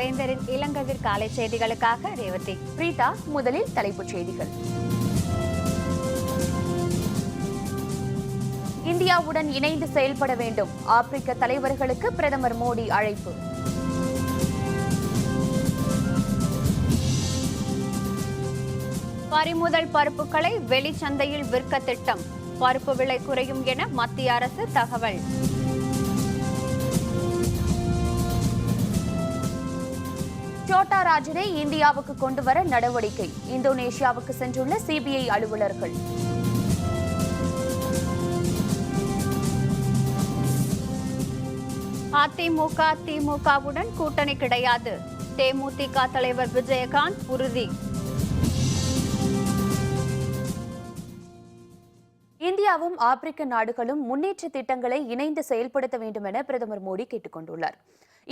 வேந்தரின் இளங்கதிர் காலை செய்திகளுக்காக ரேவதி. பிரீதா, முதலில் தலைப்புச் செய்திகள். இந்தியாவுடன் இணைந்து செயல்பட வேண்டும், ஆப்பிரிக்க தலைவர்களுக்கு பிரதமர் மோடி அழைப்பு. பறிமுதல் பருப்புகளை வெளிச்சந்தையில் விற்க திட்டம், பருப்பு விலை குறையும் என மத்திய அரசு தகவல். சோட்டா ராஜனை இந்தியாவுக்கு கொண்டுவர நடவடிக்கை, இந்தோனேஷியாவுக்கு சென்றுள்ள சிபிஐ அலுவலர்கள். அதிமுக திமுகவுடன் கூட்டணி கிடையாது, தேமுதிக தலைவர் விஜயகாந்த் உறுதி. இந்தியாவும் ஆப்பிரிக்க நாடுகளும் முன்னேற்ற திட்டங்களை இணைந்து செயல்படுத்த வேண்டும் என பிரதமர் மோடி கேட்டுக் கொண்டுள்ளார்.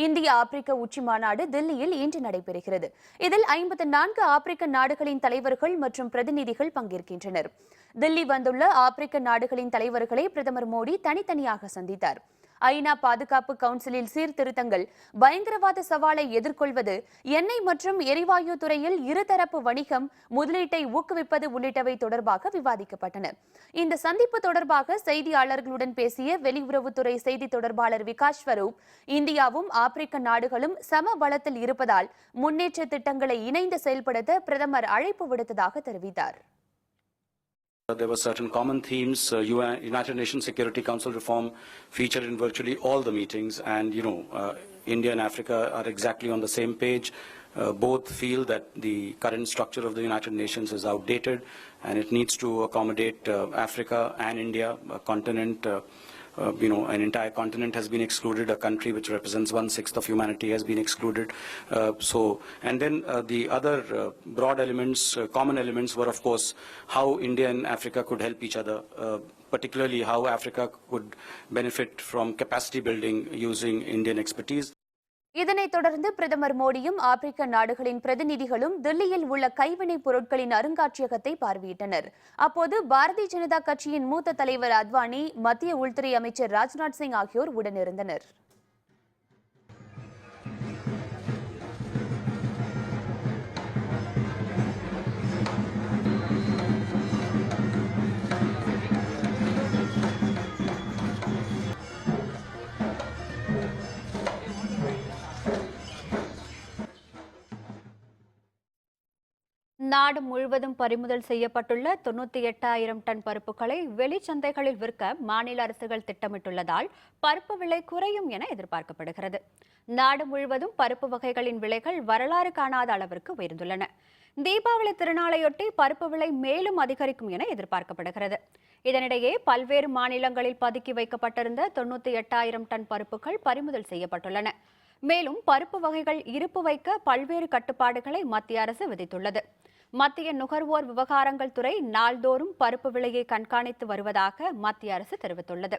இந்திய ஆப்பிரிக்க உச்சி மாநாடு தில்லியில் இன்று நடைபெறுகிறது. இதில் 54 ஆப்பிரிக்க நாடுகளின் தலைவர்கள் மற்றும் பிரதிநிதிகள் பங்கேற்கின்றனர். தில்லி வந்துள்ள ஆப்பிரிக்க நாடுகளின் தலைவர்களை பிரதமர் மோடி தனித்தனியாக சந்தித்தார். ஐநா பாதுகாப்பு கவுன்சிலில் சீர்திருத்தங்கள், பயங்கரவாத சவாலை எதிர்கொள்வது, எண்ணெய் மற்றும் எரிவாயு துறையில் இருதரப்பு வணிகம், முதலீட்டை ஊக்குவிப்பது உள்ளிட்டவை தொடர்பாக விவாதிக்கப்பட்டன. இந்த சந்திப்பு தொடர்பாக செய்தியாளர்களுடன் பேசிய வெளியுறவுத்துறை செய்தி தொடர்பாளர் விகாஷ் ஸ்வரூப், இந்தியாவும் ஆப்பிரிக்க நாடுகளும் சம பலத்தில் இருப்பதால் முன்னேற்ற திட்டங்களை இணைந்து செயல்படுத்த பிரதமர் அழைப்பு விடுத்ததாக தெரிவித்தார். There were certain common themes. United Nations Security Council reform featured in virtually all the meetings, and India and Africa are exactly on the same page. Both feel that the current structure of the United Nations is outdated, and it needs to accommodate Africa and India, a continent. An entire continent has been excluded. A country which represents 1/6 of humanity has been excluded. And then the other broad elements, common elements, were of course how India and Africa could help each other, particularly how Africa could benefit from capacity building using Indian expertise. இதனைத் தொடர்ந்து பிரதமர் மோடியும் ஆப்பிரிக்க நாடுகளின் பிரதிநிதிகளும் தில்லியில் உள்ள கைவினைப் பொருட்களின் அருங்காட்சியகத்தை பார்வையிட்டனர். அப்போது பாரதிய ஜனதா கட்சியின் மூத்த தலைவர் அத்வானி, மத்திய உள்துறை அமைச்சர் ராஜ்நாத் சிங் ஆகியோர் உடனிருந்தனர். நாடு முழுவதும் பறிமுதல் செய்யப்பட்டுள்ள 98,000 டன் பருப்புகளை வெளிச்சந்தைகளில் விற்க மாநில அரசுகள் திட்டமிட்டுள்ளதால் பருப்பு விலை குறையும் என எதிர்பார்க்கப்படுகிறது. நாடு முழுவதும் பருப்பு வகைகளின் விலைகள் வரலாறு காணாத அளவிற்கு உயர்ந்துள்ளன. தீபாவளி திருநாளையொட்டி பருப்பு விலை மேலும் அதிகரிக்கும் என எதிர்பார்க்கப்படுகிறது. இதனிடையே பல்வேறு மாநிலங்களில் பதுக்கி வைக்கப்பட்டிருந்த 98,000 டன் பருப்புகள் பறிமுதல் செய்யப்பட்டுள்ளன. மேலும் பருப்பு வகைகள் இருப்பு வைக்க பல்வேறு கட்டுப்பாடுகளை மத்திய அரசு விதித்துள்ளது. மத்திய நுகர்வோர் விவகாரங்கள் துறை நாள்தோறும் பருப்பு விலையை கண்காணித்து வருவதாக மத்திய அரசு தெரிவித்துள்ளது.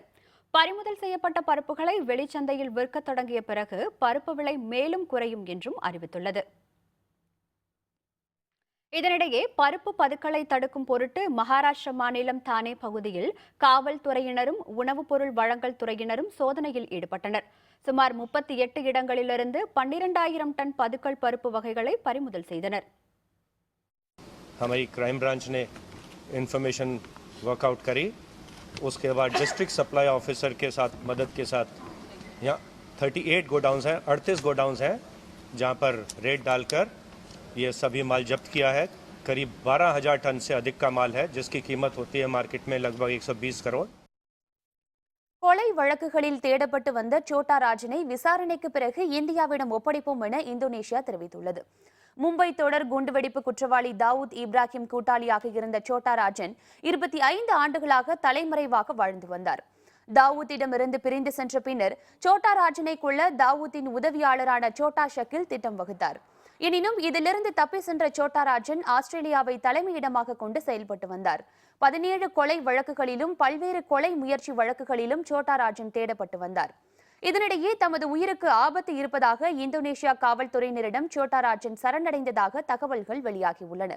பறிமுதல் செய்யப்பட்ட பருப்புகளை வெளிச்சந்தையில் விற்க தொடங்கிய பிறகு பருப்பு விலை மேலும் குறையும் என்றும் அறிவித்துள்ளது. இதனிடையே பருப்பு பதுக்கலை தடுக்கும் பொருட்டு மகாராஷ்டிர மாநிலம் தானே பகுதியில் காவல்துறையினரும் உணவுப் பொருள் வழங்கல் துறையினரும் சோதனையில் ஈடுபட்டனர். சுமார் 38 இடங்களிலிருந்து 12,000 டன் பதுக்கல் பருப்பு வகைகளை பறிமுதல் செய்தனர். हमारी क्राइम ब्रांच ने इंफॉर्मेशन वर्कआउट करी, उसके बाद डिस्ट्रिक्ट सप्लाई ऑफिसर के साथ मदद के साथ यहाँ 38 गोडाउन्स हैं, 38 गोडाउन्स हैं जहाँ पर रेड डालकर ये सभी माल जब्त किया है. करीब 12,000 टन से अधिक का माल है जिसकी कीमत होती है मार्केट में लगभग 120 करोड़. கொலை வழக்குகளில் தேடப்பட்டு வந்த சோட்டா ராஜனை விசாரணைக்கு பிறகு இந்தியாவிடம் ஒப்படைப்போம் என இந்தோனேஷியா தெரிவித்துள்ளது. மும்பை தொடர் குண்டுவெடிப்பு குற்றவாளி தாவூத் இப்ராஹிம் கூட்டாளியாக இருந்த சோட்டா ராஜன் 25 ஆண்டுகளாக தலைமறைவாக வாழ்ந்து வந்தார். தாவூத்திடமிருந்து பிரிந்து சென்ற பின்னர் சோட்டா ராஜனை கொல்ல தாவூத்தின் உதவியாளரான சோட்டா ஷக்கில் திட்டம் வகுத்தார். எனினும் இதிலிருந்து தப்பி சென்ற சோட்டா ராஜன் ஆஸ்திரேலியாவை தலைமையிடமாக கொண்டு செயல்பட்டு வந்தார். 17 கொலை வழக்குகளிலும் பல்வேறு கொலை முயற்சி வழக்குகளிலும் சோட்டா ராஜன் தேடப்பட்டு வந்தார். இதனிடையே தமது உயிருக்கு ஆபத்து இருப்பதாக இந்தோனேஷியா காவல்துறையினரிடம் சோட்டா ராஜன் சரணடைந்ததாக தகவல்கள் வெளியாகியுள்ளன.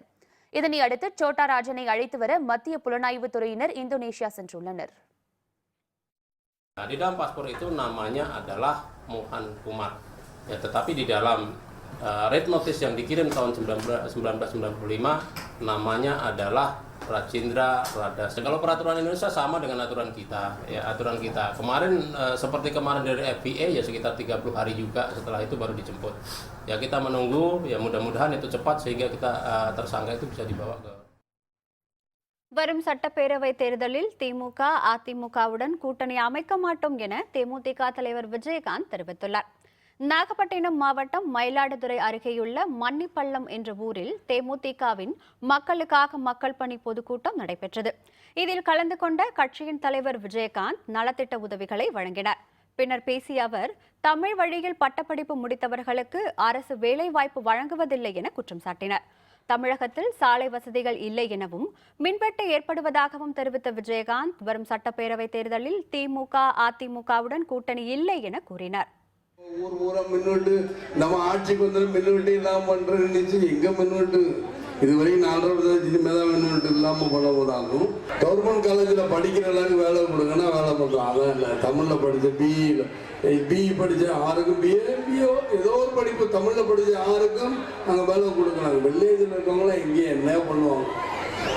இதனை அடுத்து சோட்டா ராஜனை அழைத்து வர மத்திய புலனாய்வு துறையினர் இந்தோனேஷியா சென்றுள்ளனர். Di dalam paspor itu namanya adalah Mohan Kumar. Ya, tetapi di dalam Red notice yang dikirim tahun 1995 namanya adalah Rajendra Radas. Kalau peraturan Indonesia sama dengan aturan kita, ya aturan kita. Kemarin seperti kemarin dari FBA ya sekitar 30 hari juga, setelah itu baru dijemput. Ya kita menunggu, ya mudah-mudahan itu cepat sehingga kita tersangka itu bisa dibawa ke. வரும் சட்டப்பேரவை தேர்தலில் திமுக அதிமுகவுடன் கூட்டணி அமைக்க மாட்டோம் என தேமுதிக தலைவர் விஜயகாந்த் தெரிவித்துள்ளார். நாகப்பட்டினம் மாவட்டம் மயிலாடுதுறை அருகேயுள்ள மன்னிப்பள்ளம் என்ற ஊரில் தேமுதிகவின் மக்களுக்காக மக்கள் பணி பொதுக்கூட்டம் நடைபெற்றது. இதில் கலந்து கொண்ட கட்சியின் தலைவர் விஜயகாந்த் நலத்திட்ட உதவிகளை வழங்கினார். பின்னர் பேசிய அவர், தமிழ் வழியில் பட்டப்படிப்பு முடித்தவர்களுக்கு அரசு வேலைவாய்ப்பு வழங்குவதில்லை என குற்றம் சாட்டினார். தமிழகத்தில் சாலை வசதிகள் இல்லை எனவும் மின்வெட்டு ஏற்படுவதாகவும் தெரிவித்த விஜயகாந்த், வரும் சட்டப்பேரவை தேர்தலில் திமுக அதிமுகவுடன் கூட்டணி இல்லை என கூறினார். ஊரா மின்வெட்டு நம்ம ஆட்சிக்கு வந்தாலும் மின்வெட்டு இல்லாம பண்றேன்னு எங்க மின்வெட்டு இதுவரைக்கும் 4.5 வருஷத்துக்கு மேல மின்வெட்டு இல்லாம பண்ண போதாலும் கவர்மெண்ட் காலேஜில் படிக்கிற எல்லாருக்கும் வேலை கொடுங்கன்னா வேலை பண்றோம். அதான் இல்லை, தமிழ்ல படிச்ச பிஇ படிச்ச யாருக்கும் பிஏ ஏதோ ஒரு படிப்பு தமிழ்ல படிச்ச யாருக்கும் நாங்க வேலை கொடுக்கணும். வில்லேஜில் இருக்கவங்களாம் எங்கேயும் என்ன பண்ணுவாங்க,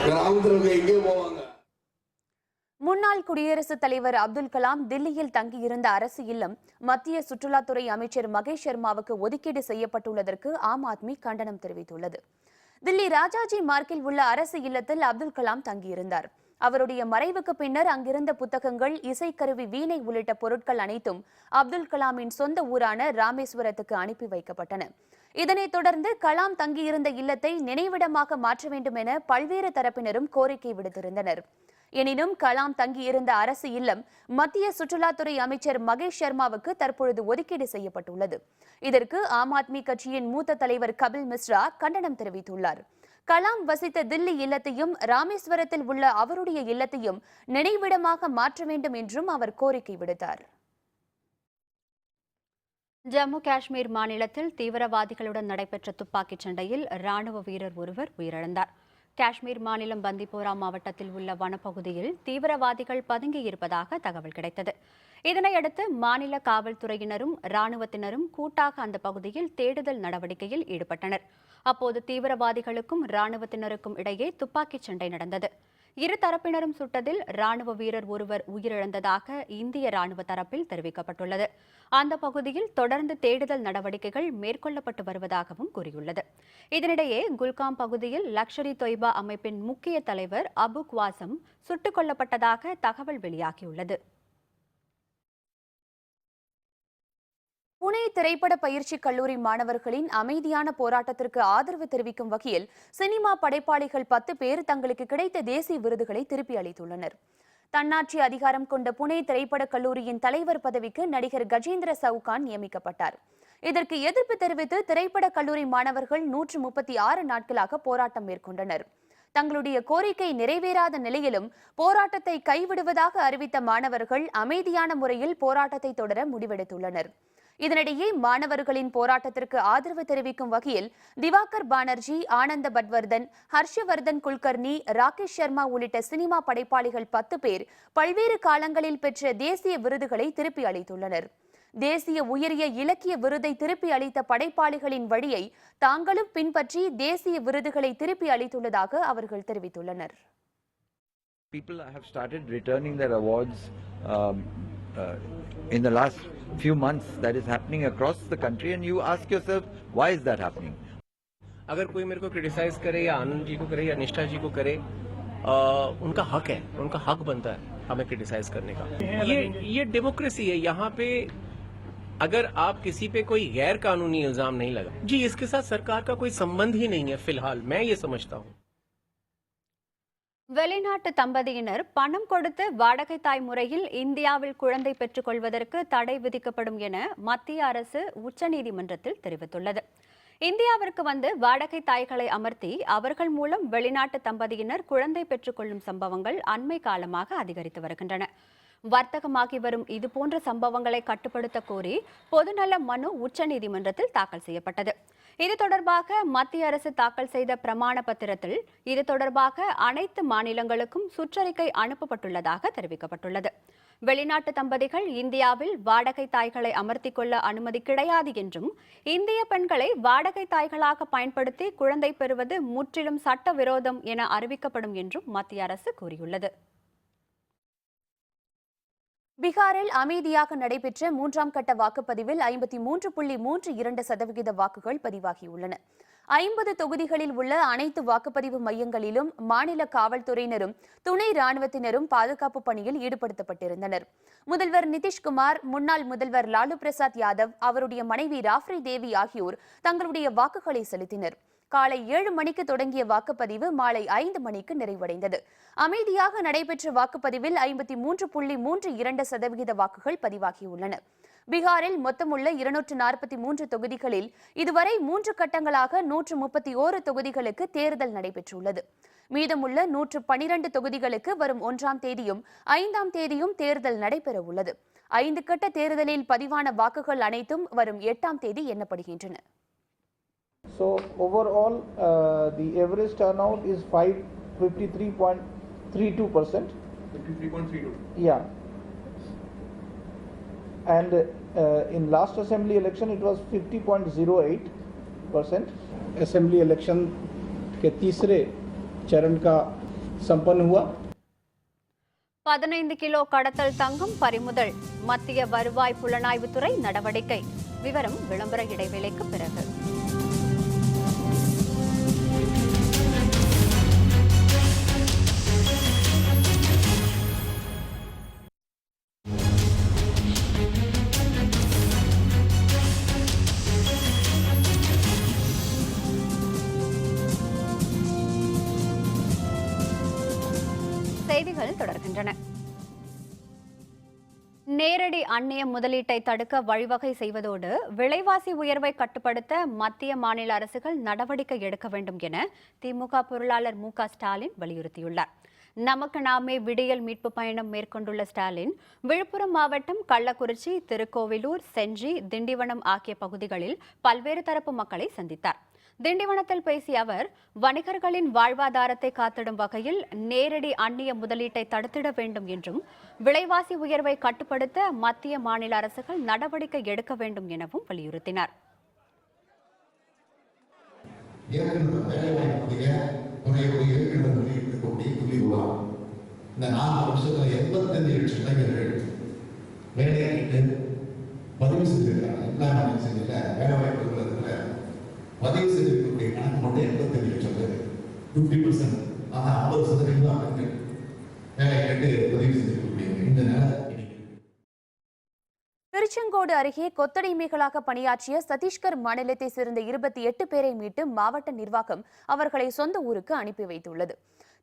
கிராமத்தில் இருக்க எங்கேயும் போவாங்க. முன்னாள் குடியரசுத் தலைவர் அப்துல் கலாம் தில்லியில் தங்கியிருந்த அரசு இல்லம் மத்திய சுற்றுலாத்துறை அமைச்சர் மகேஷ் சர்மாவுக்கு ஒதுக்கீடு செய்யப்பட்டுள்ளதற்கு ஆம் ஆத்மி கண்டனம் தெரிவித்துள்ளது. தில்லி ராஜாஜி மார்க்கில் உள்ள அரசு இல்லத்தில் அப்துல் கலாம் தங்கியிருந்தார். அவருடைய மறைவுக்கு பின்னர் அங்கிருந்த புத்தகங்கள், இசைக்கருவி, வீணை உள்ளிட்ட பொருட்கள் அனைத்தும் அப்துல் கலாமின் சொந்த ஊரான ராமேஸ்வரத்துக்கு அனுப்பி வைக்கப்பட்டன. இதனைத் தொடர்ந்து கலாம் தங்கியிருந்த இல்லத்தை நினைவிடமாக மாற்ற வேண்டும் என பல்வேறு தரப்பினரும் கோரிக்கை விடுத்திருந்தனர். எனினும் கலாம் தங்கியிருந்த அரசு இல்லம் மத்திய சுற்றுலாத்துறை அமைச்சர் மகேஷ் சர்மாவுக்கு தற்பொழுது ஒதுக்கீடு செய்யப்பட்டுள்ளது. இதற்கு ஆம் ஆத்மி கட்சியின் மூத்த தலைவர் கபில் மிஸ்ரா கண்டனம் தெரிவித்துள்ளார். கலாம் வசித்த தில்லி இல்லத்தையும் ராமேஸ்வரத்தில் உள்ள அவருடைய இல்லத்தையும் நினைவிடமாக மாற்ற வேண்டும் என்றும் அவர் கோரிக்கை விடுத்தார். ஜம்மு காஷ்மீர் மாநிலத்தில் தீவிரவாதிகளுடன் நடைபெற்ற துப்பாக்கிச் சண்டையில் ராணுவ வீரர் ஒருவர் உயிரிழந்தார். காஷ்மீர் மாநிலம் பந்திப்போரா மாவட்டத்தில் உள்ள வனப்பகுதியில் தீவிரவாதிகள் பதுங்கியிருப்பதாக தகவல் கிடைத்தது. இதனையடுத்து மாநில காவல்துறையினரும் ராணுவத்தினரும் கூட்டாக அந்த பகுதியில் தேடுதல் நடவடிக்கையில் ஈடுபட்டனர். அப்போது தீவிரவாதிகளுக்கும் ராணுவத்தினருக்கும் இடையே துப்பாக்கிச் சண்டை நடந்தது. இரு தரப்பினரும் சுட்டதில் ராணுவ வீரர் ஒருவர் உயிரிழந்ததாக இந்திய ராணுவ தரப்பில் தெரிவிக்கப்பட்டுள்ளது. அந்த பகுதியில் தொடர்ந்து தேடுதல் நடவடிக்கைகள் மேற்கொள்ளப்பட்டு வருவதாகவும் கூறியுள்ளது. இதனிடையே குல்காம் பகுதியில் லஷ்கர்-இ தொய்பா அமைப்பின் முக்கிய தலைவர் அபு குவாசம் சுட்டுக் கொல்லப்பட்டதாக தகவல் வெளியாகியுள்ளது. புனே திரைப்பட பயிற்சி கல்லூரி மாணவர்களின் அமைதியான போராட்டத்திற்கு ஆதரவு தெரிவிக்கும் வகையில் சினிமா படைப்பாளிகள் 10 பேர் தங்களுக்கு கிடைத்த தேசிய விருதுகளை திருப்பி அளித்துள்ளனர். தன்னாட்சி அதிகாரம் கொண்ட புனே திரைப்பட கல்லூரியின் தலைவர் பதவிக்கு நடிகர் கஜேந்திர சவுகான் நியமிக்கப்பட்டார். இதற்கு எதிர்ப்பு தெரிவித்து திரைப்பட கல்லூரி மாணவர்கள் 136 நாட்களாக போராட்டம் மேற்கொண்டனர். தங்களுடைய கோரிக்கை நிறைவேறாத நிலையிலும் போராட்டத்தை கைவிடுவதாக அறிவித்த மாணவர்கள் அமைதியான முறையில் போராட்டத்தை தொடர முடிவெடுத்துள்ளனர். இதனிடையே மாணவர்களின் போராட்டத்திற்கு ஆதரவு தெரிவிக்கும் வகையில் திவாகர் பானர்ஜி, ஆனந்த பட்வர்தன், ஹர்ஷவர்தன் குல்கர்னி, ராகேஷ் சர்மா உள்ளிட்ட சினிமா படைப்பாளிகள் 10 பேர் பல்வேறு காலங்களில் பெற்ற தேசிய விருதுகளை திருப்பி அளித்துள்ளனர். தேசிய உயரிய இலக்கிய விருதை திருப்பி அளித்த படைப்பாளிகளின் வழியை தாங்களும் பின்பற்றி தேசிய விருதுகளை திருப்பி அளித்துள்ளதாக அவர்கள் தெரிவித்துள்ளனர். People have started returning their awards in the last few months. That is happening across the country, and you ask yourself, why is that happening? अगर कोई मेरे को क्रिटिसाइज करे या आनंद जी को करे या निष्ठा जी को करे, उनका हक है, उनका हक बनता है हमें क्रिटिसाइज करने का. ये डेमोक्रेसी है. यहाँ पे अगर आप किसी पे कोई गैर कानूनी इल्जाम नहीं लगा जी, इसके साथ सरकार का कोई संबंध ही नहीं है फिलहाल, मैं ये समझता हूँ. வெளிநாட்டு தம்பதியினர் பணம் கொடுத்து வாடகை தாய் முறையில் இந்தியாவில் குழந்தை பெற்றுக் கொள்வதற்கு தடை விதிக்கப்படும் என மத்திய அரசு உச்சநீதிமன்றத்தில் தெரிவித்துள்ளது. இந்தியாவிற்கு வந்து வாடகை தாய்களை அமர்த்தி அவர்கள் மூலம் வெளிநாட்டு தம்பதியினர் குழந்தை பெற்றுக் கொள்ளும் சம்பவங்கள் அண்மை காலமாக அதிகரித்து வருகின்றன. வர்த்தகமாகி வரும் இதுபோன்ற சம்பவங்களை கட்டுப்படுத்த கோரி பொதுநல மனு உச்சநீதிமன்றத்தில் தாக்கல் செய்யப்பட்டது. இது தொடர்பாக மத்திய அரசு தாக்கல் செய்த பிரமாண பத்திரத்தில் இது தொடர்பாக அனைத்து மாநிலங்களுக்கும் சுற்றறிக்கை அனுப்பப்பட்டுள்ளதாக தெரிவிக்கப்பட்டுள்ளது. வெளிநாட்டு தம்பதிகள் இந்தியாவில் வாடகை தாய்களை அமர்த்திக் கொள்ள அனுமதி கிடையாது என்றும் இந்திய பெண்களை வாடகை தாய்களாக பயன்படுத்தி குழந்தை பெறுவது முற்றிலும் சட்டவிரோதம் என அறிவிக்கப்படும் என்றும் மத்திய அரசு கூறியுள்ளது. பீகாரில் அமைதியாக நடைபெற்ற 3ஆம் கட்ட வாக்குப்பதிவில் 53.32% வாக்குகள் பதிவாகியுள்ளன. 50 தொகுதிகளில் உள்ள அனைத்து வாக்குப்பதிவு மையங்களிலும் மாநில காவல்துறையினரும் துணை ராணுவத்தினரும் பாதுகாப்பு பணியில் ஈடுபடுத்தப்பட்டிருந்தனர். முதல்வர் நிதிஷ்குமார், முன்னாள் முதல்வர் லாலு பிரசாத் யாதவ், அவருடைய மனைவி ராப்ரி தேவி ஆகியோர் தங்களுடைய வாக்குகளை செலுத்தினர். காலை 7 மணிக்கு தொடங்கிய வாக்குப்பதிவு மாலை 5 மணிக்கு நிறைவடைந்தது. அமைதியாக நடைபெற்ற வாக்குப்பதிவில் 53.32% வாக்குகள் பதிவாகியுள்ளன. பீகாரில் மொத்தமுள்ள 243 தொகுதிகளில் இதுவரை 3 கட்டங்களாக 131 தொகுதிகளுக்கு தேர்தல் நடைபெற்றுள்ளது. மீதமுள்ள 112 தொகுதிகளுக்கு வரும் 1ஆம் தேதியும் 5ஆம் தேதியும் தேர்தல் நடைபெற உள்ளது. 5 கட்ட தேர்தலில் பதிவான வாக்குகள் அனைத்தும் வரும் 8ஆம் தேதி எண்ணப்படுகின்றன. So overall, the average turnout is 53.32%. 53.32. Yeah. And in last assembly election, it was 50.08%. Assembly election के तीसरे चरण का संपन्न हुआ. 15 கிலோ கடத்தல் தங்கம் பறிமுதல். மத்திய வருவாய் புலனாய்வுத்துறை நடவடிக்கை. விவரம் விளம்பர இடைவேளைக்கு பிறகு. செய்திகள் தொடர்கின்றன. நேரடி அந்நிய முதலீட்டை தடுக்க வழிவகை செய்வதோடு விலைவாசி உயர்வை கட்டுப்படுத்த மத்திய மாநில அரசுகள் நடவடிக்கை எடுக்க வேண்டும் என திமுக பொருளாளர் மு.க. ஸ்டாலின் வலியுறுத்தியுள்ளார். நமக்கு நாமே விடியல் மீட்பு பயணம் மேற்கொண்டுள்ள ஸ்டாலின் விழுப்புரம் மாவட்டம் கள்ளக்குறிச்சி, திருக்கோவிலூர், செஞ்சி, திண்டிவனம் ஆகிய பகுதிகளில் பல்வேறு தரப்பு மக்களை சந்தித்தார். திண்டிவனத்தில் பேசிய அவர், வணிகர்களின் வாழ்வாதாரத்தை காத்திடும் வகையில் நேரடி அந்நிய முதலீட்டை தடுத்திட வேண்டும் என்றும் விலைவாசி உயர்வை கட்டுப்படுத்த மத்திய மாநில அரசுகள் நடவடிக்கை எடுக்க வேண்டும் எனவும் வலியுறுத்தினார். பதிவு செய்திருக்கக்கூடிய கணக்கு மட்டும் 85 லட்சம் பேர், 50%. ஆனால் 50% தான் பெண்கள் வேலை கேட்டு பதிவு செய்திருக்கக்கூடிய இந்த நிலை. திருச்செங்கோடு அருகே கொத்தடிமைகளாக பணியாற்றிய சத்தீஸ்கர் மாநிலத்தை சேர்ந்த 28 பேரை மீட்டு மாவட்ட நிர்வாகம் அவர்களை சொந்த ஊருக்கு அனுப்பி வைத்துள்ளது.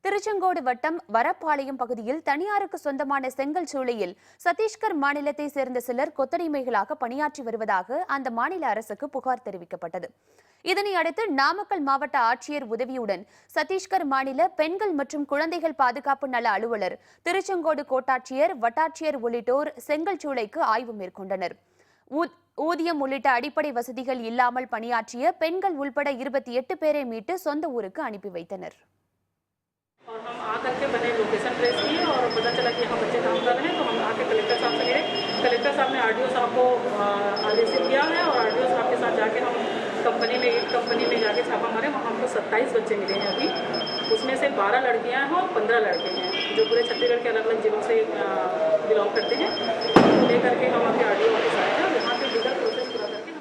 திருச்செங்கோடு வட்டம் வரப்பாளையம் பகுதியில் தனியாருக்கு சொந்தமான செங்கல் சூளையில் சத்தீஸ்கர் மாநிலத்தை சேர்ந்த சிலர் கொத்தடிமைகளாக பணியாற்றி வருவதாக அந்த மாநில அரசுக்கு புகார் தெரிவிக்கப்பட்டது. இதனை அடுத்து நாமக்கல் மாவட்ட ஆட்சியர் உதவியுடன் சத்தீஸ்கர் மாநில பெண்கள் மற்றும் குழந்தைகள் பாதுகாப்பு நல அலுவலர், திருச்செங்கோடு கோட்டாட்சியர், வட்டாட்சியர் உள்ளிட்டோர் செங்கல் சூளைக்கு ஆய்வு மேற்கொண்டனர். ஊதியம் உள்ளிட்ட அடிப்படை வசதிகள் இல்லாமல் பணியாற்றிய பெண்கள் உள்பட 28 பேரை மீட்டு சொந்த ஊருக்கு அனுப்பி வைத்தனர். और हम आकर के बने लोकेशन ट्रेस किए और पता चला कि यहाँ बच्चे काम कर रहे हैं, तो हम आके कलेक्टर साहब से गए. कलेक्टर साहब ने आरडीओ साहब को आदेश दिया है और आरडीओ साहब के साथ जाके हम कंपनी में जाके छापा मारे. वहाँ हमको 27 बच्चे मिले हैं अभी. उसमें से 12 लड़कियाँ हैं और 15 लड़के हैं जो पूरे छत्तीसगढ़ के अलग अलग जिलों से बिलोंग करते हैं. लेकर के हम अभी आरडीओ ऑफिस आए हैं और यहाँ पे लीगल प्रोसेस पूरा करके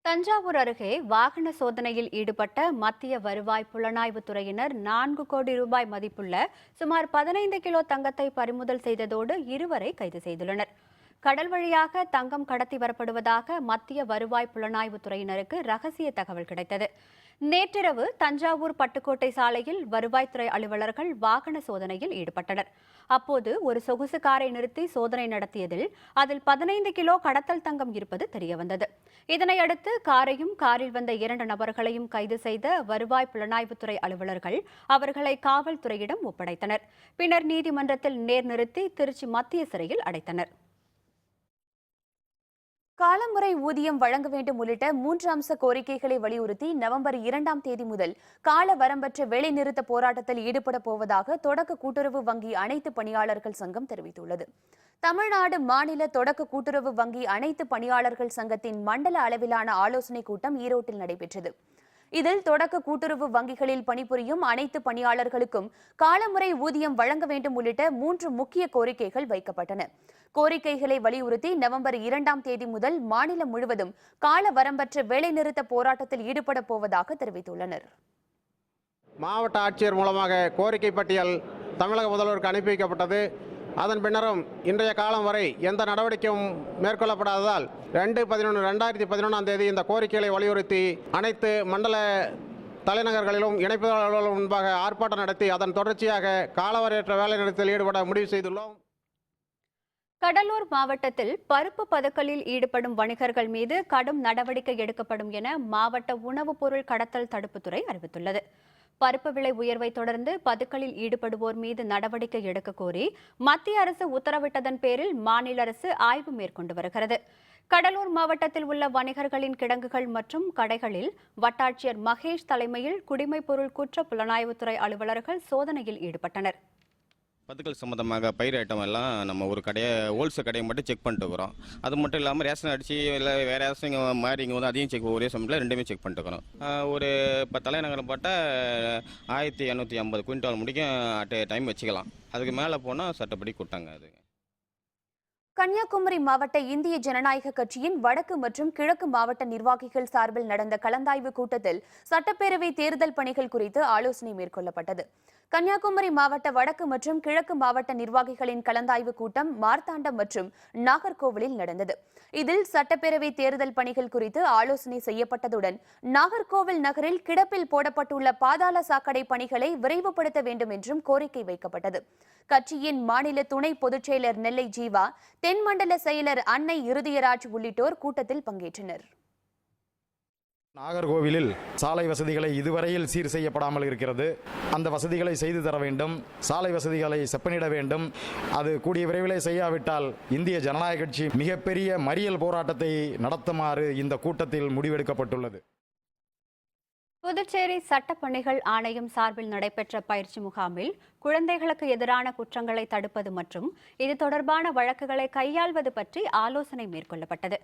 தஞ்சாவூர் அருகே வாகன சோதனையில் ஈடுபட்ட மத்திய வருவாய் புலனாய்வுத்துறையினர் 4 கோடி ரூபாய் மதிப்புள்ள சுமார் 15 கிலோ தங்கத்தை பறிமுதல் செய்ததோடு 2 பேரை கைது செய்துள்ளனர். கடல் வழியாக தங்கம் கடத்தி வரப்படுவதாக மத்திய வருவாய் புலனாய்வுத்துறையினருக்கு ரகசிய தகவல் கிடைத்தது. நேற்றிரவு தஞ்சாவூர் பட்டுக்கோட்டை சாலையில் வருவாய்த்துறை அலுவலர்கள் வாகன சோதனையில் ஈடுபட்டனர். அப்போது ஒரு சொகுசு காரை நிறுத்தி சோதனை நடத்தியதில் அதில் 15 கிலோ கடத்தல் தங்கம் இருப்பது தெரியவந்தது. இதனையடுத்து காரையும் காரில் வந்த 2 நபர்களையும் கைது செய்த வருவாய் புலனாய்வுத்துறை அலுவலர்கள் அவர்களை காவல்துறையிடம் ஒப்படைத்தனர். பின்னர் நீதிமன்றத்தில் நேர் நிறுத்தி திருச்சி மத்திய சிறையில் அடைத்தனர். காலமுறை ஊதியம் வழங்க வேண்டும் உள்ளிட்ட 3 அம்ச கோரிக்கைகளை வலியுறுத்தி நவம்பர் 2ஆம் தேதி முதல் கால வரம்பற்ற வேலைநிறுத்த போராட்டத்தில் ஈடுபட போவதாக தொடக்க கூட்டுறவு வங்கி அனைத்து பணியாளர்கள் சங்கம் தெரிவித்துள்ளது. தமிழ்நாடு மாநில தொடக்க கூட்டுறவு வங்கி அனைத்து பணியாளர்கள் சங்கத்தின் மண்டல அளவிலான ஆலோசனைக் கூட்டம் ஈரோட்டில் நடைபெற்றது. இதில் தொடக்க கூட்டுறவு வங்கிகளில் பணிபுரியும் அனைத்து பணியாளர்களுக்கும் காலமுறை ஊதியம் வழங்க வேண்டும் உள்ளிட்ட 3 முக்கிய கோரிக்கைகள் வைக்கப்பட்டன. கோரிக்கைகளை வலியுறுத்தி நவம்பர் 2ஆம் தேதி முதல் மாநிலம் முழுவதும் கால வரம்பற்ற வேலைநிறுத்த போராட்டத்தில் ஈடுபட போவதாக தெரிவித்துள்ளனர். மாவட்ட ஆட்சியர் மூலமாக கோரிக்கை பட்டியல் தமிழக முதல்வருக்கு அனுப்பி வைக்கப்பட்டது. அதன் பின்னரும் இன்றைய காலம் வரை எந்த நடவடிக்கையும் மேற்கொள்ளப்படாததால் 2/11/2011 தேதி இந்த கோரிக்கைகளை வலியுறுத்தி அனைத்து மண்டல தலைநகர்களிலும் இணைப்பாளர்கள் முன்பாக ஆர்ப்பாட்டம் நடத்தி அதன் தொடர்ச்சியாக காலவரையற்ற வேலைநிறுத்தத்தில் ஈடுபட முடிவு செய்துள்ளோம். கடலூர் மாவட்டத்தில் பருப்பு பதுக்கலில் ஈடுபடும் வணிகர்கள் மீது கடும் நடவடிக்கை எடுக்கப்படும் என மாவட்ட உணவுப் பொருள் கடத்தல் தடுப்புத்துறை அறிவித்துள்ளது. பருப்பு விலை உயர்வை தொடர்ந்து பதுக்கலில் ஈடுபடுவோர் மீது நடவடிக்கை எடுக்க கோரி மத்திய அரசு உத்தரவிட்டதன் பேரில் மாநில அரசு ஆய்வு மேற்கொண்டு வருகிறது. கடலூர் மாவட்டத்தில் உள்ள வணிகர்களின் கிடங்குகள் மற்றும் கடைகளில் வட்டாட்சியர் மகேஷ் தலைமையில் குடிமைப்பொருள் குற்ற புலனாய்வுத்துறை அலுவலர்கள் சோதனையில் ஈடுபட்டனர். பத்துக்கள் சம்மந்தமாக பயிர் ஐட்டம் எல்லாம் நம்ம ஒரு கடையை ஹோல்சேல் கடையை மட்டும் செக் பண்ணிட்டு இருக்கிறோம். அது மட்டும் இல்லாமல் ரேஷன் அடிச்சு இல்லை வேறு ஏதாச்சும் மாதிரி இங்கே வந்து அதையும் செக் ஒரே சமயத்தில் ரெண்டுமே செக் பண்ணிட்டு இருக்கிறோம். ஒரு இப்போ தலைநகரம் பார்த்தா 1850 குவிண்டால் முடிக்கும் அட் டைம் வச்சுக்கலாம். அதுக்கு மேலே போனால் சட்டப்படி கூட்டாங்க. அது கன்னியாகுமரி மாவட்ட இந்திய ஜனநாயக கட்சியின் வடக்கு மற்றும் கிழக்கு மாவட்ட நிர்வாகிகள் சார்பில் நடந்த கலந்தாய்வு கூட்டத்தில் சட்டப்பேரவை தேர்தல் பணிகள் குறித்து ஆலோசனை மேற்கொள்ளப்பட்டது. கன்னியாகுமரி மாவட்ட வடக்கு மற்றும் கிழக்கு மாவட்ட நிர்வாகிகளின் கலந்தாய்வு கூட்டம் மார்த்தாண்டம் மற்றும் நாகர்கோவிலில் நடந்தது. இதில் சட்டப்பேரவை தேர்தல் பணிகள் குறித்து ஆலோசனை செய்யப்பட்டதுடன் நாகர்கோவில் நகரில் கிடப்பில் போடப்பட்டுள்ள பாதாள சாக்கடை பணிகளை விரைவுபடுத்த வேண்டும் என்றும் கோரிக்கை வைக்கப்பட்டது. கட்சியின் மாநில துணை பொதுச் செயலர் நெல்லை ஜீவா, தென்மண்டல செயலர் அன்னை இருதயராஜ் உள்ளிட்டோர் கூட்டத்தில் பங்கேற்றனர். நாகர்கோவிலில் சாலை வசதிகளை இதுவரையில் சீர் செய்யப்படாமல் இருக்கிறது. அந்த வசதிகளை செய்து தர வேண்டும். சாலை வசதிகளை செப்பனிட வேண்டும். அது கூடிய விரைவிலே செய்யாவிட்டால் இந்திய ஜனநாயக கட்சி மிகப்பெரிய மறியல் போராட்டத்தை நடத்துமாறு இந்த கூட்டத்தில் முடிவெடுக்கப்பட்டுள்ளது. புதுச்சேரி சட்டப்பணிகள் ஆணையம் சார்பில் நடைபெற்ற பயிற்சி முகாமில் குழந்தைகளுக்கு எதிரான குற்றங்களை தடுப்பது மற்றும் இது தொடர்பான வழக்குகளை கையாள்வது பற்றி ஆலோசனை மேற்கொள்ளப்பட்டது.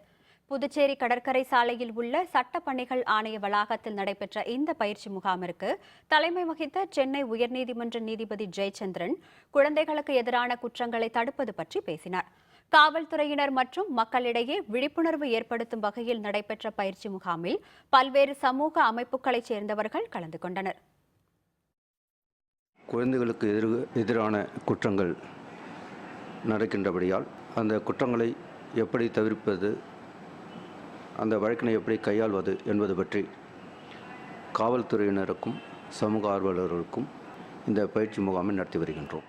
புதுச்சேரி கடற்கரை சாலையில் உள்ள சட்டப்பணிகள் ஆணைய வளாகத்தில் நடைபெற்ற இந்த பயிற்சி முகாமிற்கு தலைமை வகித்த சென்னை உயர்நீதிமன்ற நீதிபதி ஜெயச்சந்திரன் குழந்தைகளுக்கு எதிரான குற்றங்களை தடுப்பது பற்றி பேசினார். காவல்துறையினர் மற்றும் மக்களிடையே விழிப்புணர்வு ஏற்படுத்தும் வகையில் நடைபெற்ற பயிற்சி முகாமில் பல்வேறு சமூக அமைப்புகளைச் சேர்ந்தவர்கள் கலந்து கொண்டனர். குழந்தைகளுக்கு எதிரான குற்றங்கள் நடக்கின்றபடியால் அந்த குற்றங்களை எப்படி தவிர்ப்பது, அந்த வழக்கினை எப்படி கையாள்வது என்பது பற்றி காவல்துறையினருக்கும் சமூக ஆர்வலர்களுக்கும் இந்த பயிற்சி முகாமை நடத்தி வருகின்றோம்.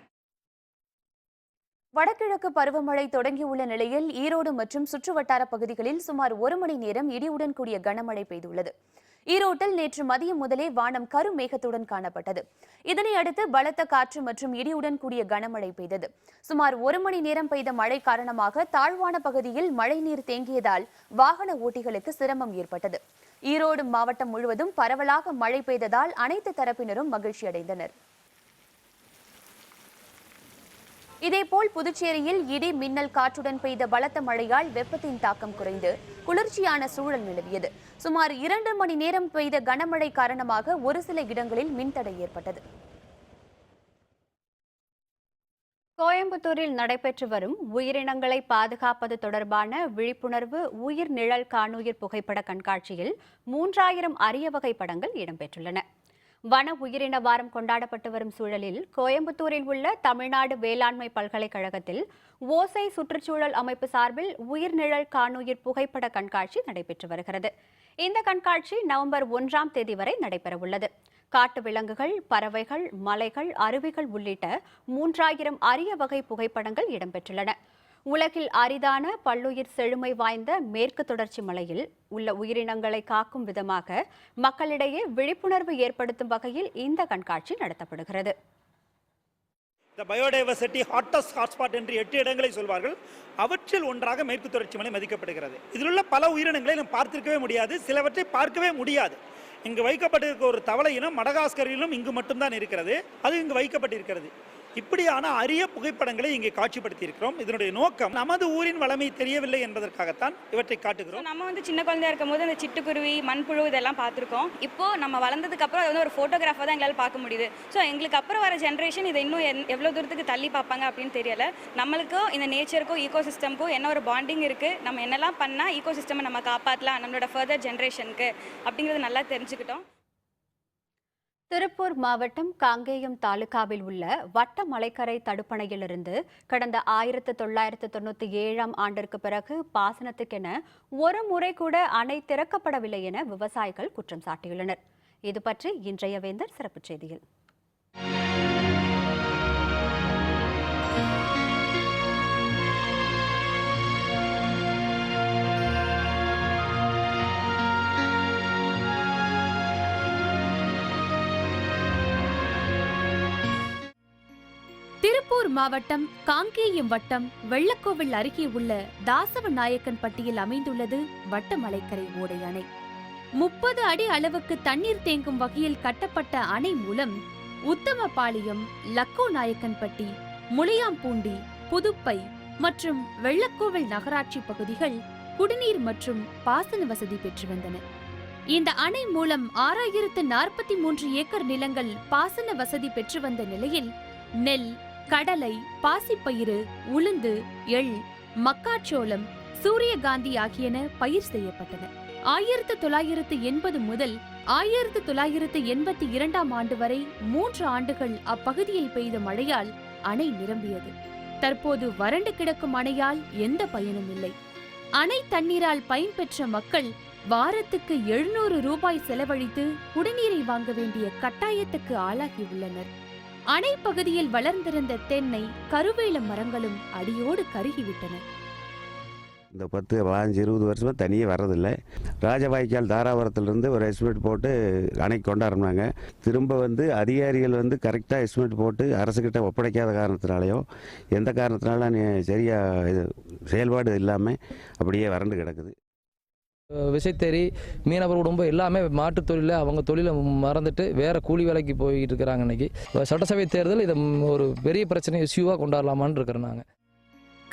வடகிழக்கு பருவமழை தொடங்கியுள்ள நிலையில் ஈரோடு மற்றும் சுற்றுவட்டார பகுதிகளில் சுமார் 1 மணி நேரம் இடியுடன் கூடிய கனமழை பெய்துள்ளது. ஈரோட்டில் நேற்று மதியம் முதலே வானம் கருமேகத்துடன் காணப்பட்டது. இதனை அடுத்து பலத்த காற்று மற்றும் இடியுடன் கூடிய கனமழை பெய்தது. சுமார் 1 மணி நேரம் பெய்த மழை காரணமாக தாழ்வான பகுதியில் மழைநீர் தேங்கியதால் வாகன ஓட்டிகளுக்கு சிரமம் ஏற்பட்டது. ஈரோடு மாவட்டம் முழுவதும் பரவலாக மழை பெய்ததால் அனைத்து தரப்பினரும் மகிழ்ச்சி அடைந்தனர். இதேபோல் புதுச்சேரியில் இடி மின்னல் காற்றுடன் பெய்த பலத்த மழையால் வெப்பத்தின் தாக்கம் குறைந்து குளிர்ச்சியான சூழல் நிலவியது. சுமார் 2 மணி நேரம் பெய்த கனமழை காரணமாக ஒரு சில இடங்களில் மின்தடை ஏற்பட்டது. கோயம்புத்தூரில் நடைபெற்று வரும் உயிரினங்களை பாதுகாப்பது தொடர்பான விழிப்புணர்வு உயிர் நிழல் காணுயிர் புகைப்பட கண்காட்சியில் 3000 அரிய வகை படங்கள் இடம்பெற்றுள்ளன. வன உயிரின வாரம் கொண்டாடப்பட்டு வரும் சூழலில் கோயம்புத்தூரில் உள்ள தமிழ்நாடு வேளாண்மை பல்கலைக்கழகத்தில் ஓசை சுற்றுச்சூழல் அமைப்பு சார்பில் உயிர்நிழல் காணுயிர் புகைப்பட கண்காட்சி நடைபெற்று வருகிறது. இந்த கண்காட்சி நவம்பர் 1ஆம் தேதி வரை நடைபெறவுள்ளது. காட்டு விலங்குகள், பறவைகள், மலைகள், அருவிகள் உள்ளிட்ட 3000 அரிய வகை புகைப்படங்கள் இடம்பெற்றுள்ளன. உலகில் அரிதான பல்லுயிர் செழுமை வாய்ந்த மேற்கு தொடர்ச்சி மலையில் உள்ள உயிரினங்களை காக்கும் விதமாக மக்களிடையே விழிப்புணர்வு ஏற்படுத்தும் வகையில் இந்த கண்காட்சி நடத்தப்படுகிறது. இந்த பயோடைவர்சிட்டி ஹாட்டஸ்ட் ஹாட்ஸ்பாட் என்று 8 இடங்களை சொல்வார்கள். அவற்றில் ஒன்றாக மேற்கு தொடர்ச்சி மலை மதிக்கப்படுகிறது. இதில் உள்ள பல உயிரினங்களை நாம் பார்த்திருக்கவே முடியாது, சிலவற்றை பார்க்கவே முடியாது. இங்கு வைக்கப்பட்டிருக்க ஒரு தவளை இனம் மடகாஸ்கரிலும் இங்கு மட்டும்தான் இருக்கிறது, அது இங்கு வைக்கப்பட்டிருக்கிறது. இப்படியான அரிய புகைப்படங்களை இங்கே காட்சிப்படுத்தி இருக்கிறோம். இதனுடைய நோக்கம் நமது ஊரின் வளமை தெரியவில்லை என்பதற்காகத்தான் இவற்றை காட்டுகிறோம். நம்ம சின்ன குழந்தையா இருக்கும் போது அந்த சிட்டுக்குருவி, மண்புழு இதெல்லாம் பார்த்துருக்கோம். இப்போ நம்ம வளர்ந்ததுக்கு அப்புறம் அது ஒரு ஃபோட்டோகிராஃபாக தான் எங்களால் பார்க்க முடியுது. ஸோ எங்களுக்கு அப்புறம் வர ஜென்ரேஷன் இதை இன்னும் எவ்வளோ தூரத்துக்கு தள்ளி பார்ப்பாங்க அப்படின்னு தெரியல. நம்மளுக்கும் இந்த நேச்சருக்கும் ஈகோ சிஸ்டம்க்கும் என்ன ஒரு பாண்டிங் இருக்குது, நம்ம என்னெல்லாம் பண்ணால் ஈகோ சிஸ்டமை நம்ம காப்பாற்றலாம் நம்மளோட ஃபர்தர் ஜென்ரேஷனுக்கு அப்படிங்கிறது நல்லா தெரிஞ்சுக்கிட்டோம். திருப்பூர் மாவட்டம் காங்கேயம் தாலுகாவில் உள்ள வட்ட மலைக்கரை தடுப்பணையிலிருந்து கடந்த 1997 ஆண்டிற்கு பிறகு பாசனத்துக்கென ஒரு முறை கூட அணை திறக்கப்படவில்லை என விவசாயிகள் குற்றம் சாட்டியுள்ளனர். இது பற்றி இன்றைய வேந்தர் சிறப்பு செய்தியில். திருப்பூர் மாவட்டம் காங்கேயம் வட்டம் வெள்ளக்கோவில் அருகே உள்ள தாசவநாயக்கன் பட்டியில் அமைந்துள்ளது வட்டமலைக்கரை ஓடை அணை. 30 அடி அளவுக்கு தண்ணீர் தேங்கும் வகையில் கட்டப்பட்ட அணை மூலம் உத்தமபாளையம், லக்கோநாயக்கன்பட்டி, முளையாம்பூண்டி, புதுப்பை மற்றும் வெள்ளக்கோவில் நகராட்சி பகுதிகள் குடிநீர் மற்றும் பாசன வசதி பெற்று வந்தன. இந்த அணை மூலம் 6043 ஏக்கர் நிலங்கள் பாசன வசதி பெற்று வந்த நிலையில் நெல், கடலை, பாசிப்பயிறு, உளுந்து, எள், மக்காச்சோளம், சூரியகாந்தி ஆகியன பயிர் செய்யப்பட்டன. 1980 முதல் 1982 ஆண்டு வரை 3 ஆண்டுகள் அப்பகுதியில் பெய்த மழையால் அணை நிரம்பியது. தற்போது வறண்டு கிடக்கும் அணையால் எந்த பயனும் இல்லை. அணை தண்ணீரால் பயன்பெற்ற மக்கள் வாரத்துக்கு 700 ரூபாய் செலவழித்து குடிநீரை வாங்க வேண்டிய கட்டாயத்துக்கு ஆளாகியுள்ளனர். அணை பகுதியில் வளர்ந்திருந்த தென்னை, கருவேல மரங்களும் அடியோடு கருகிவிட்டன. இந்த 10, 15, 20 வருஷமாக தனியே வர்றதில்லை. ராஜவாய்க்கால் தாராபுரத்திலிருந்து ஒரு எஸ்டிமேட் போட்டு அணைக்கு கொண்டாடுறாங்க. திரும்ப அதிகாரிகள் கரெக்டாக எஸ்டிமேட் போட்டு அரசுக்கிட்ட ஒப்படைக்காத காரணத்தினாலேயோ எந்த காரணத்தினால சரியாக செயல்பாடு இல்லாமல் அப்படியே வறண்டு கிடக்குது. விசைத்தறி, மீனவர் குடும்பம் எல்லாமே மாட்டுத் தொழிலில் அவங்க தொழிலை மறந்துட்டு வேற கூலி வேலைக்கு போய்கிட்டு இருக்கிறாங்க. இன்னைக்கு சட்டசபை தேர்தல் இதை ஒரு பெரிய பிரச்சனை இஷ்யூவாக கொண்டாடலாமான்னு இருக்கிறோம். நாங்கள்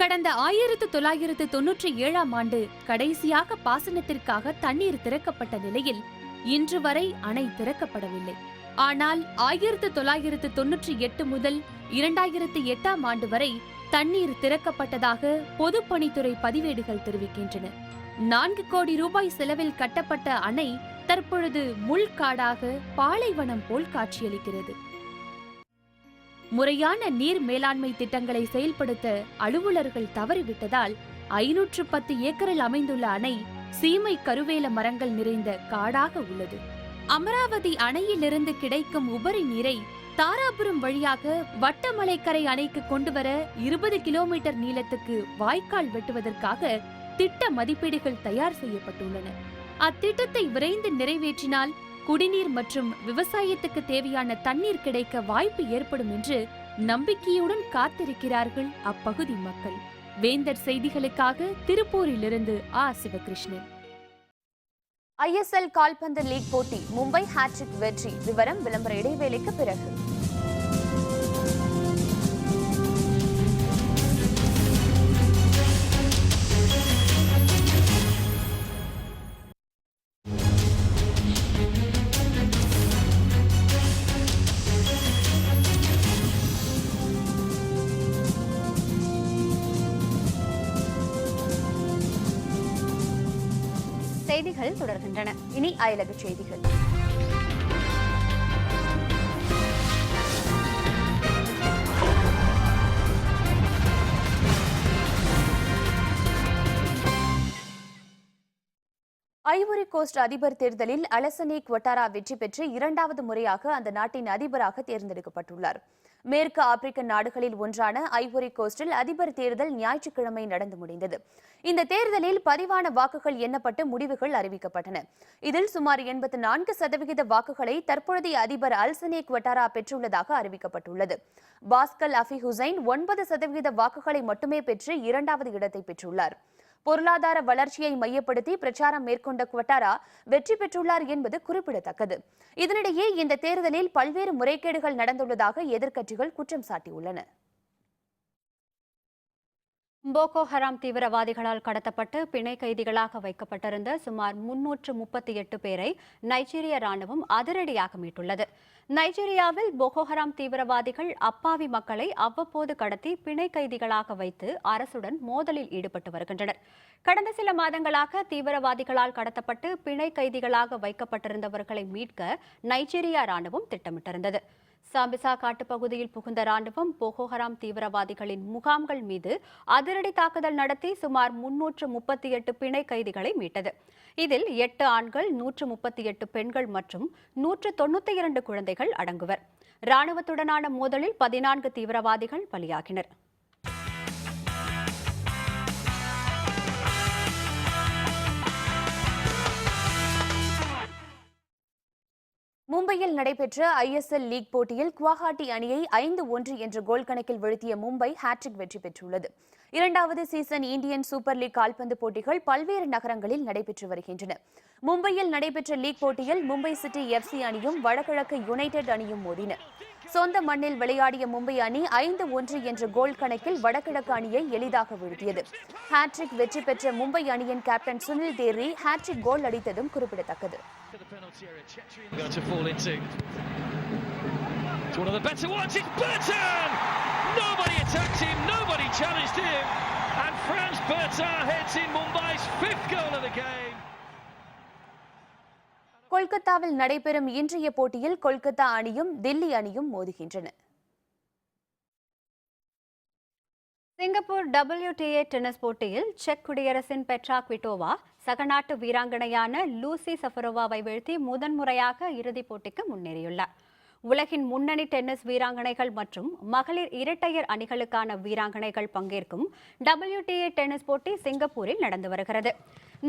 கடந்த 1997 ஆண்டு கடைசியாக பாசனத்திற்காக தண்ணீர் திறக்கப்பட்ட நிலையில் இன்று வரை அணை திறக்கப்படவில்லை. ஆனால் 1998 முதல் 2008 ஆண்டு வரை தண்ணீர் திறக்கப்பட்டதாக பொதுப்பணித்துறை பதிவேடுகள் தெரிவிக்கின்றன. 4 கோடி ரூபாய் செலவில் கட்டப்பட்ட அணை தற்பொழுது முள்காடாக பாலைவனம் போல் காட்சியளிக்கிறது. முறையான நீர் மேலாண்மை திட்டங்களை செயல்படுத்த அலுவலர்கள் தவறிவிட்டதால் 510 ஏக்கரில் அமைந்துள்ள அணை சீமை கருவேல மரங்கள் நிறைந்த காடாக உள்ளது. அமராவதி அணையிலிருந்து கிடைக்கும் உபரி நீரை தாராபுரம் வழியாக வட்டமலைக்கரை அணைக்கு கொண்டுவர 20 கிலோமீட்டர் நீளத்துக்கு வாய்க்கால் வெட்டுவதற்காக திட்ட மதிப்பீடுகள் தயார் செய்யப்பட்டுள்ளன. அத்திட்டத்தை விரைந்து நிறைவேற்றினால் குடிநீர் மற்றும் விவசாயத்துக்கு தேவையான தண்ணீர் கிடைக்க வாய்ப்பு ஏற்படும் என்று நம்பிக்கையுடன் காத்திருக்கிறார்கள் அப்பகுதி மக்கள். வேந்தர் செய்திகளுக்காக திருப்பூரிலிருந்து சிவகிருஷ்ணன். ISL கால்பந்து லீக் போட்டி மும்பை ஹாட்ரிக் வெற்றி. விவரம் விளம்பர இடைவேளைக்கு பிறகு. செய்திகள் தொடர்கின்றன. இனி அயலக செய்திகள். ஐவரி கோஸ்ட் அதிபர் தேர்தலில் அலசனே குவட்டாரா வெற்றி பெற்று இரண்டாவது முறையாக அந்த நாட்டின் அதிபராக தேர்ந்தெடுக்கப்பட்டுள்ளார். மேற்கு ஆப்பிரிக்க நாடுகளில் ஒன்றான ஐவரி கோஸ்டில் அதிபர் தேர்தல் ஞாயிற்றுக்கிழமை நடந்து முடிந்தது. இந்த தேர்தலில் பதிவான வாக்குகள் எண்ணப்பட்டு முடிவுகள் அறிவிக்கப்பட்டன. இதில் சுமார் 84% வாக்குகளை தற்பொழுதைய அதிபர் அல்சனே குவட்டாரா பெற்றுள்ளதாக அறிவிக்கப்பட்டுள்ளது. பாஸ்கல் அஃபி ஹுசைன் 9% வாக்குகளை மட்டுமே பெற்று இரண்டாவது இடத்தை பெற்றுள்ளார். பொருளாதார வளர்ச்சியை மையப்படுத்தி பிரச்சாரம் மேற்கொண்ட குவட்டாரா வெற்றி பெற்றுள்ளார் என்பது குறிப்பிடத்தக்கது. இதனிடையே இந்த தேர்தலில் பல்வேறு முறைகேடுகள் நடந்துள்ளதாக எதிர்க்கட்சிகள் குற்றம் சாட்டியுள்ளன. போகோ ஹராம் தீவிரவாதிகளால் கடத்தப்பட்டு பிணை கைதிகளாக வைக்கப்பட்டிருந்த சுமார் 338 பேரை நைஜீரிய ராணுவம் அதிரடியாக மீட்டுள்ளது. நைஜீரியாவில் போகோ ஹராம் தீவிரவாதிகள் அப்பாவி மக்களை அவ்வப்போது கடத்தி பிணை கைதிகளாக வைத்து அரசுடன் மோதலில் ஈடுபட்டு வருகின்றனர். கடந்த சில மாதங்களாக தீவிரவாதிகளால் கடத்தப்பட்டு பிணை கைதிகளாக வைக்கப்பட்டிருந்தவர்களை மீட்க நைஜீரியா ராணுவம் திட்டமிட்டிருந்தது. சாம்பிசா காட்டுப்பகுதியில் புகுந்த ராணுவம் போகோ ஹராம் தீவிரவாதிகளின் முகாம்கள் மீது அதிரடி தாக்குதல் நடத்தி சுமார் 338 பிணை கைதிகளை மீட்டது. இதில் 8 ஆண்கள், 138 பெண்கள் மற்றும் 192 குழந்தைகள் அடங்குவர். ராணுவத்துடனான மோதலில் 14 தீவிரவாதிகள் பலியாகினர். மும்பையில் நடைபெற்ற ISL லீக் போட்டியில் குவாஹாட்டி அணியை 5-1 என்ற கோல் கணக்கில் வீழ்த்திய மும்பை ஹாட்ரிக் வெற்றி பெற்றுள்ளது. இரண்டாவது சீசன் இந்தியன் சூப்பர் லீக் கால்பந்து போட்டிகள் பல்வேறு நகரங்களில் நடைபெற்று வருகின்றன. மும்பையில் நடைபெற்ற லீக் போட்டியில் மும்பை சிட்டி FC அணியும் வடகிழக்கு யுனைடெட் அணியும் மோதின. சொந்த மண்ணில் விளையாடிய மும்பை அணி 5-1 என்ற கோல் கணக்கில் வடகிழக்கு அணியை எளிதாக வீழ்த்தியது. ஹாட்ரிக் வெற்றி பெற்ற மும்பை அணியின் கேப்டன் சுனில் தேரி ஹாட்ரிக் கோல் அடித்ததும் குறிப்பிடத்தக்கது. கொல்கத்தாவில் நடைபெறும் இன்றைய போட்டியில் கொல்கத்தா அணியும் தில்லி அணியும் மோதுகின்றன. சிங்கப்பூர் WTA டென்னிஸ் போட்டியில் செக் குடியரசின் பெட்ரா குவிட்டோவா சகநாட்டு வீராங்கனையான லூசி சஃபரோவாவை வீழ்த்தி முதன்முறையாக இறுதிப் போட்டிக்கு முன்னேறியுள்ளார். உலகின் முன்னணி டென்னிஸ் வீராங்கனைகள் மற்றும் மகளிர் இரட்டையர் அணிகளுக்கான வீராங்கனைகள் பங்கேற்கும் WTA டென்னிஸ் போட்டி சிங்கப்பூரில் நடந்து வருகிறது.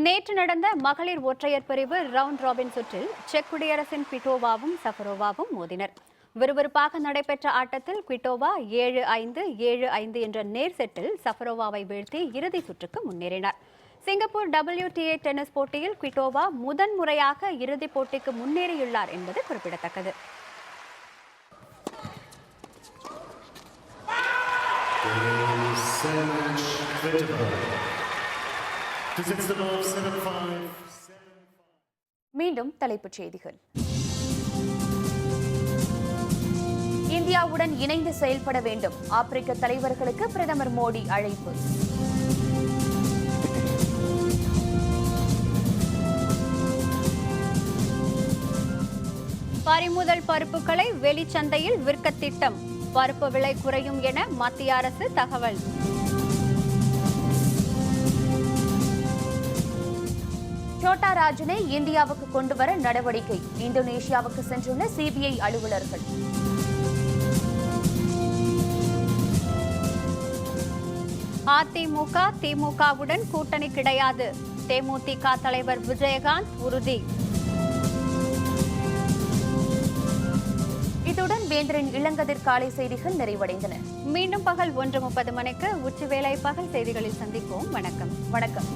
நேற்று நடந்த மகளிர் ஒற்றையர் பிரிவு ரவுண்ட் ராபின் சுற்றில் செக் குடியரசின் குவிட்டோவாவும் சஃபரோவாவும் மோதினர். விறுவிறுப்பாக நடைபெற்ற ஆட்டத்தில் குவிட்டோவா 7-5, 7-5 என்ற நேர் செட்டில் சஃபரோவாவை வீழ்த்தி இறுதி சுற்றுக்கு முன்னேறினார். சிங்கப்பூர் WTA டென்னிஸ் போட்டியில் குவிட்டோவா முதன்முறையாக இறுதிப் போட்டிக்கு முன்னேறியுள்ளார் என்பது குறிப்பிடத்தக்கது. மீண்டும் தலைப்புச் செய்திகள். இந்தியாவுடன் இணைந்து செயல்பட வேண்டும். ஆப்பிரிக்க தலைவர்களுக்கு பிரதமர் மோடி அழைப்பு. பறிமுதல் பருப்புகளை வெளிச்சந்தையில் விற்க திட்டம். பருப்பு விலை குறையும் என மத்திய அரசு தகவல். சோட்டா ராஜனை இந்தியாவுக்கு கொண்டுவர நடவடிக்கை. இந்தோனேஷியாவுக்கு சென்றுள்ள CBI அலுவலர்கள். அதிமுக திமுகவுடன் கூட்டணி கிடையாது. தேமுதிக தலைவர் விஜயகாந்த் உறுதி. இத்துடன் வேந்தரின் இளங்கதிர் காலை செய்திகள் நிறைவடைந்தன. மீண்டும் பகல் 1:30 மணிக்கு உச்சிவேளை பகல் செய்திகளில் சந்திப்போம். வணக்கம். வணக்கம்.